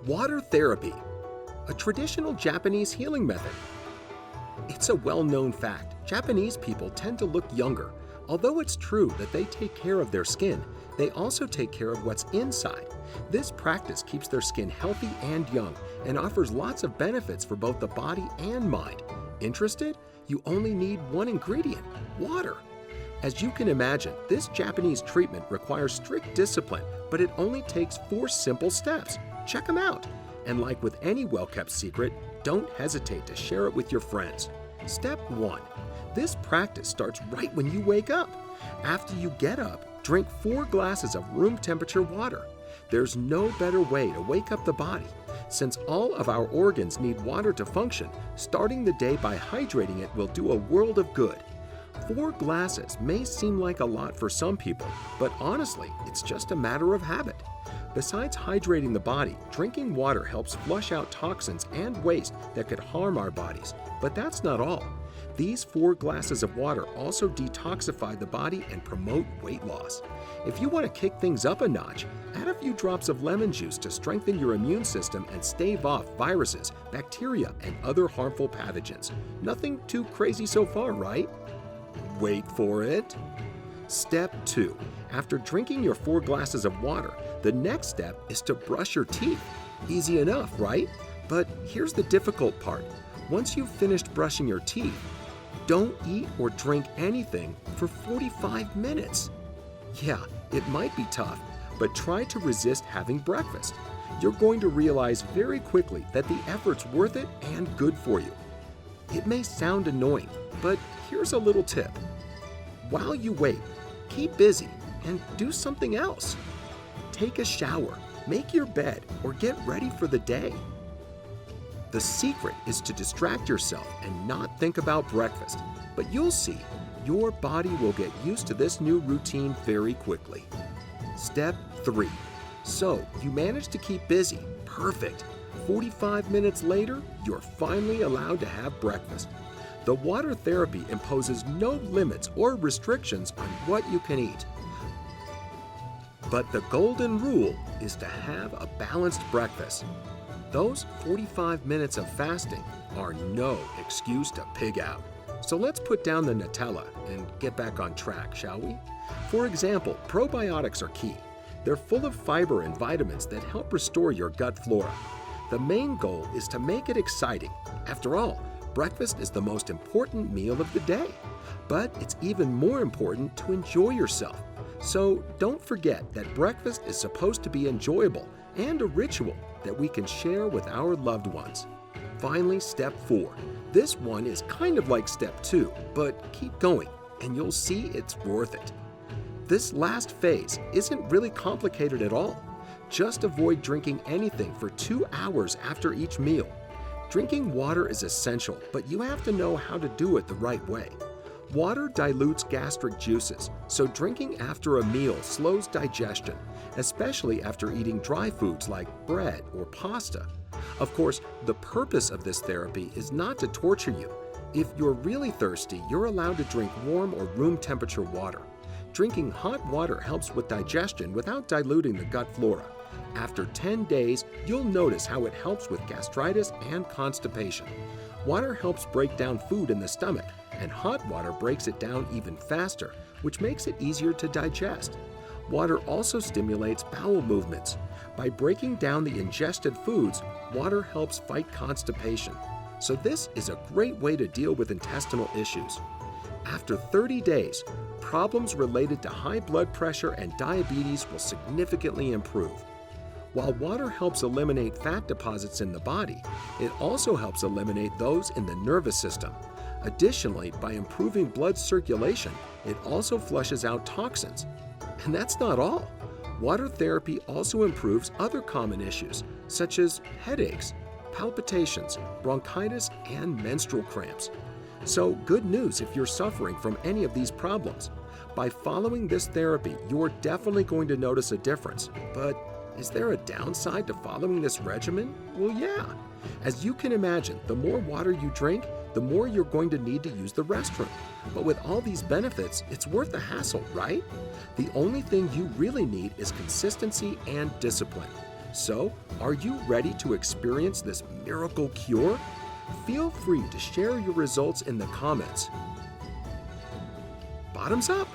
Water therapy, a traditional Japanese healing method. It's a well-known fact. Japanese people tend to look younger. Although it's true that they take care of their skin, they also take care of what's inside. This practice keeps their skin healthy and young and offers lots of benefits for both the body and mind. Interested? You only need one ingredient: water. As you can imagine, this Japanese treatment requires strict discipline, but it only takes 4 simple steps. Check them out. And like with any well-kept secret, don't hesitate to share it with your friends. Step 1. This practice starts right when you wake up. After you get up, drink 4 glasses of room temperature water. There's no better way to wake up the body. Since all of our organs need water to function, starting the day by hydrating it will do a world of good. 4 glasses may seem like a lot for some people, but honestly, it's just a matter of habit. Besides hydrating the body, drinking water helps flush out toxins and waste that could harm our bodies. But that's not all. These 4 glasses of water also detoxify the body and promote weight loss. If you want to kick things up a notch, add a few drops of lemon juice to strengthen your immune system and stave off viruses, bacteria, and other harmful pathogens. Nothing too crazy so far, right? Wait for it. Step 2. After drinking your 4 glasses of water, the next step is to brush your teeth. Easy enough, right? But here's the difficult part. Once you've finished brushing your teeth, don't eat or drink anything for 45 minutes. Yeah, it might be tough, but try to resist having breakfast. You're going to realize very quickly that the effort's worth it and good for you. It may sound annoying, but here's a little tip. While you wait, keep busy and do something else. Take a shower, make your bed, or get ready for the day. The secret is to distract yourself and not think about breakfast. But you'll see, your body will get used to this new routine very quickly. Step 3. So, you managed to keep busy. Perfect. 45 minutes later, you're finally allowed to have breakfast. The water therapy imposes no limits or restrictions on what you can eat. But the golden rule is to have a balanced breakfast. Those 45 minutes of fasting are no excuse to pig out. So let's put down the Nutella and get back on track, shall we? For example, probiotics are key. They're full of fiber and vitamins that help restore your gut flora. The main goal is to make it exciting. After all, breakfast is the most important meal of the day. But it's even more important to enjoy yourself. So don't forget that breakfast is supposed to be enjoyable and a ritual that we can share with our loved ones. Finally, step 4. This one is kind of like step 2, but keep going and you'll see it's worth it. This last phase isn't really complicated at all. Just avoid drinking anything for 2 hours after each meal. Drinking water is essential, but you have to know how to do it the right way. Water dilutes gastric juices, so drinking after a meal slows digestion, especially after eating dry foods like bread or pasta. Of course, the purpose of this therapy is not to torture you. If you're really thirsty, you're allowed to drink warm or room temperature water. Drinking hot water helps with digestion without diluting the gut flora. After 10 days, you'll notice how it helps with gastritis and constipation. Water helps break down food in the stomach, and hot water breaks it down even faster, which makes it easier to digest. Water also stimulates bowel movements. By breaking down the ingested foods, water helps fight constipation. So this is a great way to deal with intestinal issues. After 30 days, problems related to high blood pressure and diabetes will significantly improve. While water helps eliminate fat deposits in the body, it also helps eliminate those in the nervous system. Additionally, by improving blood circulation, it also flushes out toxins. And that's not all. Water therapy also improves other common issues, such as headaches, palpitations, bronchitis, and menstrual cramps. So, good news if you're suffering from any of these problems. By following this therapy, you're definitely going to notice a difference. But is there a downside to following this regimen? Well, yeah. As you can imagine, the more water you drink, the more you're going to need to use the restroom. But with all these benefits, it's worth the hassle, right? The only thing you really need is consistency and discipline. So, are you ready to experience this miracle cure? Feel free to share your results in the comments. Bottoms up!